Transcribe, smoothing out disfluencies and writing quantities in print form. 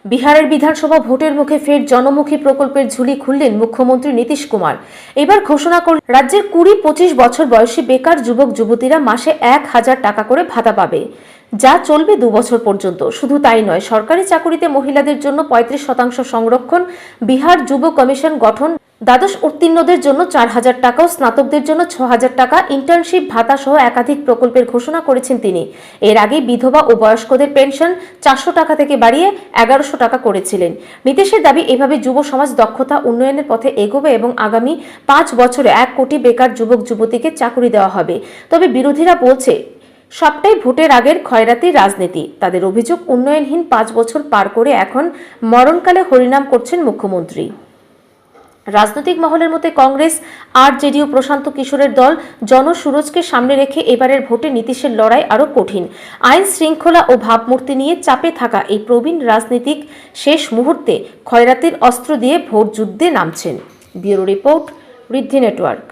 বিহারের বিধানসভা ভোটের মুখে ফের জনমুখী প্রকল্পের ঝুলি খুললেন মুখ্যমন্ত্রী নীতিশ কুমার। এবার ঘোষণা করলেন রাজ্যের 20-25 বছর বয়সী বেকার যুবক যুবতীরা মাসে 1000 টাকা করে ভাতা পাবে, যা চলবে 2 বছর পর্যন্ত। শুধু তাই নয়, সরকারি চাকুরিতে মহিলাদের জন্য 35% সংরক্ষণ, বিহার যুব কমিশন গঠন, দ্বাদশ উত্তীর্ণদের জন্য 4000 টাকা ও স্নাতকদের জন্য 6000 টাকা ইন্টার্নশিপ ভাতা সহ একাধিক প্রকল্পের ঘোষণা করেছেন তিনি। এর আগে বিধবা ও বয়স্কদের পেনশন 400 টাকা থেকে বাড়িয়ে 1100 টাকা করেছিলেন। নীতিশের দাবি, এভাবে যুব সমাজ দক্ষতা উন্নয়নের পথে এগোবে এবং আগামী 5 বছরে 1 কোটি বেকার যুবক যুবতীকে চাকরি দেওয়া হবে। তবে বিরোধীরা বলছে সবটাই ভোটের আগের খয়রাতির রাজনীতি। তাদের অভিযোগ, উন্নয়নহীন 5 বছর পার করে এখন মরণকালে হরিনাম করছেন মুখ্যমন্ত্রী। রাজনৈতিক মহলের মতে কংগ্রেস আর জেডিইউ প্রশান্ত কিশোরের দল জনসুরজকে সামনে রেখে এবারের ভোটে নীতিশের লড়াই আরও কঠিন। আইন শৃঙ্খলা ও ভাবমূর্তি নিয়ে চাপে থাকা এই প্রবীণ রাজনীতিক শেষ মুহূর্তে খয়রাতির অস্ত্র দিয়ে ভোট যুদ্ধে নামছেন। ব্যুরো রিপোর্ট, ঋদ্ধি নেটওয়ার্ক।